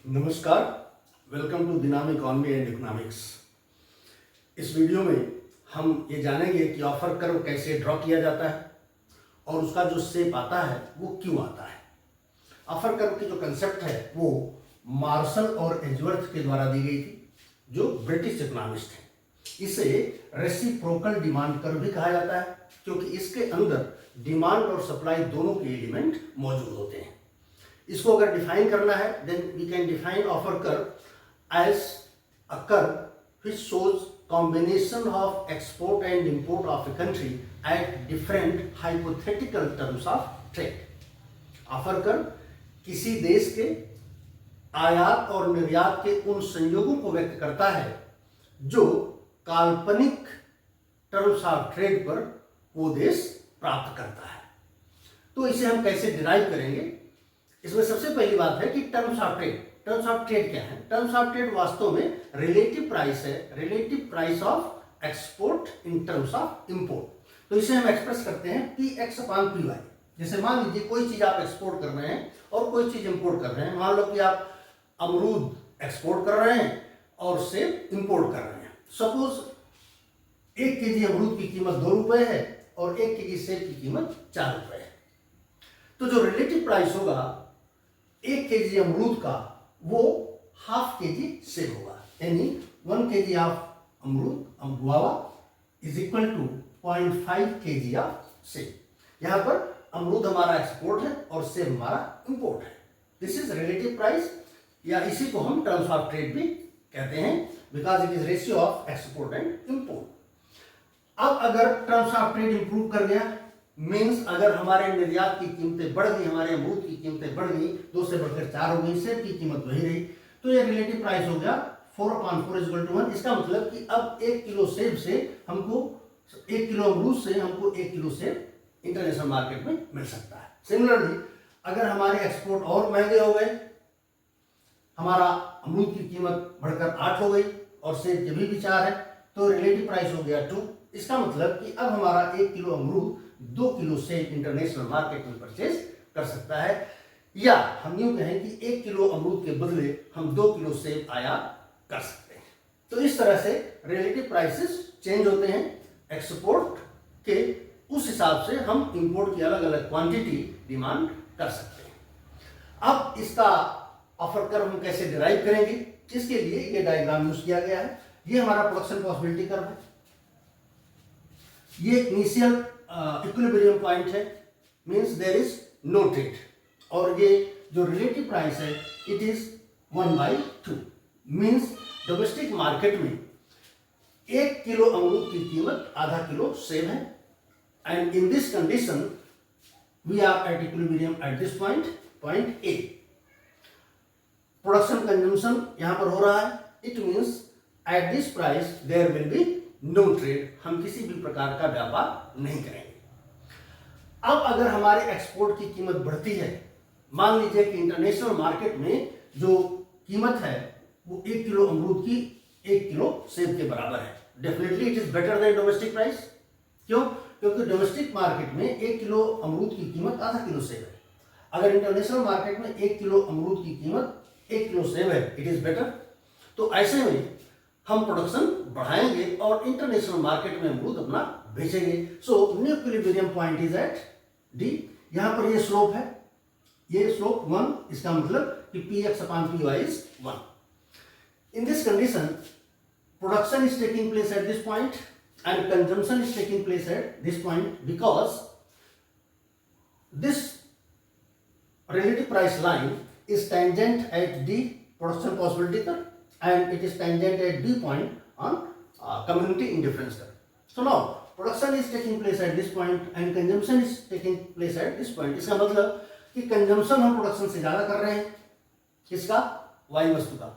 नमस्कार, welcome to दिनामी economy and economics. इस वीडियो में हम ये जानेंगे कि ऑफर कर्व कैसे ड्रॉ किया जाता है और उसका जो शेप आता है वो क्यों आता है। ऑफर कर्व की जो कंसेप्ट है वो मार्शल और एजवर्थ के द्वारा दी गई थी, जो ब्रिटिश इकोनॉमिस्ट हैं। इसे रेसिप्रोकल डिमांड कर्व भी कहा जाता है, क्योंकि इसके अंदर डिमांड और सप्लाई दोनों के एलिमेंट मौजूद होते हैं। इसको अगर डिफाइन करना है, then we can define offer curve as a curve which shows combination of export and import of a country at different hypothetical terms of trade. Offer curve किसी देश के आयात और निर्यात के उन संयोगों को व्यक्त करता है जो काल्पनिक टर्म्स ऑफ ट्रेड पर वो देश प्राप्त करता है। तो इसे हम कैसे डिराइव करेंगे? इसमें सबसे पहली बात है कि terms of trade. Terms of trade क्या है? टर्म्स ऑफ ट्रेड वास्तव में रिलेटिव प्राइस है, relative price of export in terms of import. तो इसे हम एक्सप्रेस करते हैं Px अपॉन Py। जैसे मान लीजिए कोई चीज आप एक्सपोर्ट कर रहे हैं और कोई चीज इंपोर्ट कर रहे हैं। मान लो कि आप अमरूद एक्सपोर्ट कर रहे हैं और सेब इंपोर्ट कर रहे हैं। सपोज 1 केजी अमरूद की कीमत 2 रुपए है और 1 केजी सेब की कीमत 4 रुपए है। तो जो रिलेटिव प्राइस होगा 1 केजी अमरूद का वो हाफ केजी सेब होगा, यानी 1 केजी ऑफ अमरूद guava is equal to 0.5 KG of सेब। यहां पर अमरूद हमारा एक्सपोर्ट है और सेब हमारा इंपोर्ट है। दिस इज रिलेटिव प्राइस, या इसी को हम टर्म्स ऑफ ट्रेड भी कहते हैं, because it is ratio of export and import. अब अगर टर्म्स ऑफ ट्रेड इंप्रूव कर गया, मीन्स अगर हमारे निर्यात की कीमतें बढ़ गई, हमारे अमरूद की कीमतें बढ़ गई, 2 से बढ़कर 4 हो गई, सेब की कीमत वही रही, तो ये रिलेटिव प्राइस हो गया 4/4 = 1। इसका मतलब कि अब 1 किलो सेब से हमको 1 किलो अमरूद से हमको 1 किलो सेब इंटरनेशनल मार्केट में मिल सकता है। सिमिलरली अगर हमारे एक्सपोर्ट और महंगे हो गए, हमारा अमरूद की कीमत बढ़कर 8 हो गई और सेब के भी 4 है, तो रिलेटिव प्राइस हो गया 2। इसका मतलब कि अब हमारा 1 किलो अमरूद 2 किलो सेब इंटरनेशनल मार्केट में परचेज कर सकता है, या हम यूं कहें कि 1 किलो अमरूद के बदले हम 2 किलो सेब आयात कर सकते हैं। तो इस तरह से रिलेटिव प्राइसेस चेंज होते हैं एक्सपोर्ट के, उस हिसाब से हम इंपोर्ट की अलग अलग क्वांटिटी डिमांड कर सकते हैं। अब इसका ऑफर कर्व हम कैसे डिराइव करेंगे, इसके लिए ये डायग्राम यूज किया गया है। ये हमारा प्रोडक्शन पॉसिबिलिटी कर्व है, ये इनिशियल इक्विलिब्रियम पॉइंट है, means there is no trade, और ये जो रिलेटिव प्राइस है it is 1/2, means domestic market में 1 किलो अमरूद की कीमत आधा किलो सेब है, and in this condition we are at equilibrium at this point A. Production consumption यहां पर हो रहा है, it means at this price there will be no trade, हम किसी भी प्रकार का व्यापार नहीं करेंगे। अब अगर हमारे एक्सपोर्ट की कीमत बढ़ती है, मान लीजिए कि इंटरनेशनल मार्केट में जो कीमत है वो 1 किलो अमरूद की 1 किलो सेब के बराबर है, definitely it is better than domestic price. क्यों? क्योंकि डोमेस्टिक मार्केट में 1 किलो अमरूद की कीमत आधा किलो सेब है। अगर इंटरनेशनल मार्केट में 1 किलो अमरूद की कीमत 1 किलो सेब है, इट इज बेटर। तो ऐसे में हम प्रोडक्शन बढ़ाएंगे और इंटरनेशनल मार्केट में अमरूद अपना बेचेंगे। So new equilibrium point is at D. यहां पर ये स्लोप है, ये स्लोप 1, इसका मतलब कि Px upon Py is 1। In this condition production is taking place at this point and consumption is taking place at this point, because this relative price line is tangent at D production possibility curve and it is tangent at D point on community indifference curve. So now production is taking place at this point and consumption is taking place at this point. इसका मतलब कि consumption हम production से ज्यादा कर रहे हैं, किसका? Y वस्तु का,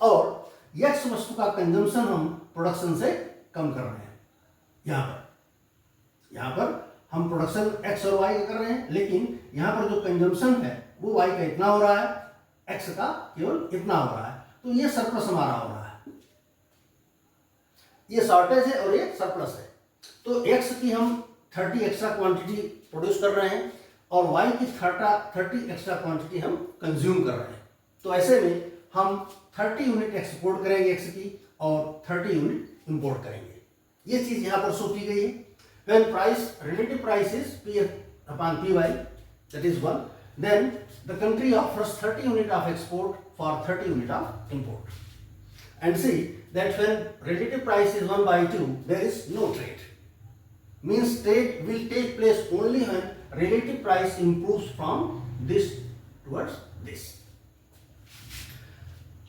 और X वस्तु का कंजम्पशन हम प्रोडक्शन से कम कर रहे हैं। यहां पर हम प्रोडक्शन X और Y का कर रहे हैं, लेकिन यहां पर जो कंजम्पशन है वो Y का इतना हो रहा है, X का केवल इतना हो रहा है। तो ये सरप्लस हमारा हो रहा है, ये शॉर्टेज है और ये सरप्लस है। तो X की हम 30 एक्स्ट्रा क्वांटिटी प्रोड्यूस कर रहे हैं और Y की 30 एक्स्ट्रा क्वांटिटी हम कंज्यूम कर रहे हैं। तो ऐसे में हम 30 यूनिट एक्सपोर्ट करेंगे एक्स की और 30 यूनिट इंपोर्ट करेंगे। ये चीज यहां पर शो की गई है। When price relative price is P upon P Y that is 1, then the country offers 30 unit of export for 30 unit of import. And see that when relative price is 1/2, there is no trade. Means trade will take place only when relative price improves from this towards this.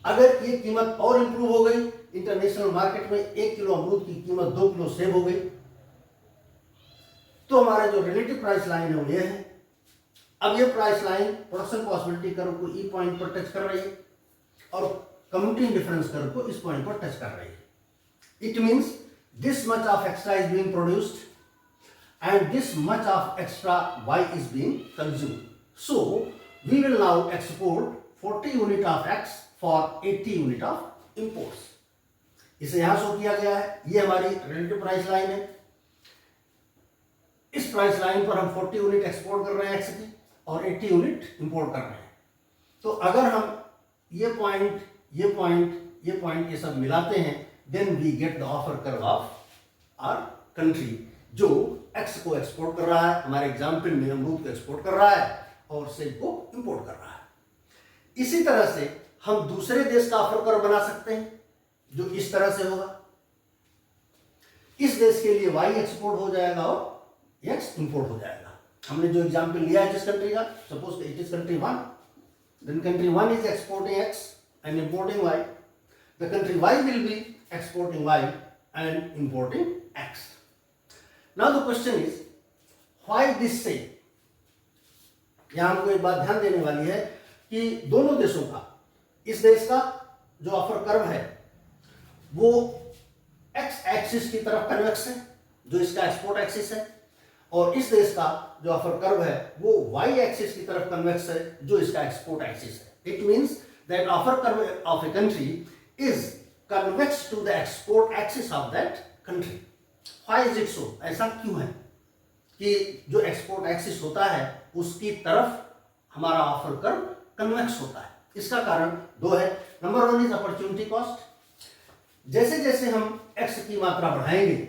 अगर ये कीमत और improve हो गई, international market में 1 kilo अमरूद की कीमत 2 किलो सेब हो गई, तो हमारा जो रिलेटिव प्राइस लाइन है वो ये है। अब ये price line production possibility curve को ई पॉइंट पर टच कर रही है और कम्युनिटी डिफरेंस कर्व को इस पॉइंट पर टच कर रही है। It means this much of extra is being produced and this much of extra Y is being consumed. So we will now export 40 unit of X for 80 unit of imports. इसे यहां show किया गया है। ये हमारी relative price line है। इस price line पर हम 40 यूनिट एक्सपोर्ट कर रहे हैं एक्स की और 80 यूनिट इंपोर्ट कर रहे हैं। तो अगर हम ये पॉइंट ये सब मिलाते हैं, then we get the offer curve of our country, जो एक्स को एक्सपोर्ट कर रहा है, हमारे एग्जाम्पल में अमरूद को एक्सपोर्ट कर रहा है और सेब को इंपोर्ट कर रहा है। इसी तरह से हम दूसरे देश का ऑफर कर्व बना सकते हैं, जो इस तरह से होगा। इस देश के लिए वाई एक्सपोर्ट हो जाएगा और एक्स इंपोर्ट हो जाएगा। हमने जो एग्जाम्पल लिया है जिस कंट्री का, suppose it is country 1, then country 1 is exporting X and importing Y, the country Y will be exporting Y and importing X. Now the question is why this so. यहां हमको एक बात ध्यान देने वाली है कि दोनों देशों का, इस देश का जो ऑफर कर्व है वो एक्स एक्सिस की तरफ कन्वेक्स है, जो इसका एक्सपोर्ट एक्सिस है, और इस देश का जो ऑफर कर्व है वो वाई एक्सिस की तरफ कन्वेक्स है, जो इसका एक्सपोर्ट एक्सिस है। It means that offer curve of a country is convex to the export axis of that country. Why is it so? ऐसा क्यों है कि जो एक्सपोर्ट एक्सिस होता है उसकी तरफ हमारा ऑफर कर्व कन्वेक्स होता है? इसका कारण दो है। Number 1 is opportunity cost. जैसे जैसे हम एक्स की मात्रा बढ़ाएंगे,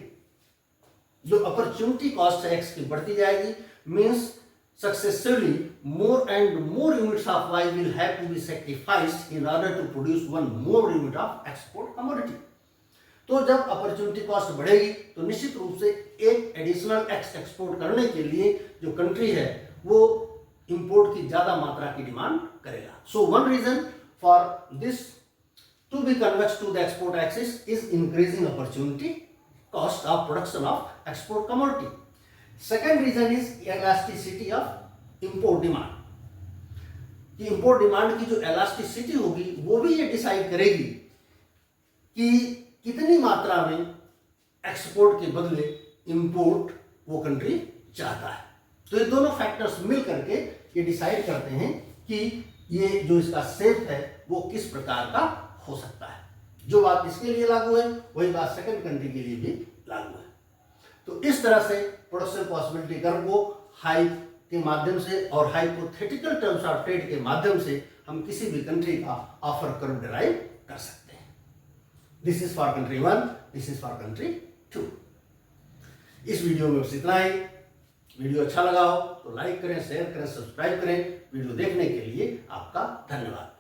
जो अपॉर्चुनिटी कॉस्ट है एक्स की बढ़ती जाएगी। Means successively more and more units of Y will have to be sacrificed in order to produce one more unit of export commodity. तो जब अपॉर्चुनिटी कॉस्ट बढ़ेगी तो निश्चित रूप से एक एडिशनल एक्स एक्सपोर्ट करने के लिए जो कंट्री है वो इंपोर्ट की ज्यादा मात्रा की डिमांड करेगा। So one reason for this to be convex to the export axis is increasing opportunity cost of production of export commodity. Second reason is elasticity of import demand. कि import demand की जो elasticity होगी वो भी ये decide करेगी कि कितनी मात्रा में एक्सपोर्ट के बदले इंपोर्ट वो कंट्री चाहता है। तो ये दोनों फैक्टर्स मिल करके ये डिसाइड करते हैं कि ये जो इसका शेप है वो किस प्रकार का हो सकता है। जो बात इसके लिए लागू है वही बात सेकंड कंट्री के लिए भी लागू है। तो इस तरह से प्रोडक्शन पॉसिबिलिटी कर्व को हाइप के माध्यम से और हाइपोथेटिकल टर्म्स ऑफ ट्रेड के माध्यम से हम किसी भी कंट्री का ऑफर कर्व डिराइव कर सकते हैं। This is for country 1, this is for country 2। इस वीडियो में बस इतना ही। वीडियो अच्छा लगा हो तो लाइक करें, शेयर करें, सब्सक्राइब करें। वीडियो देखने के लिए आपका धन्यवाद।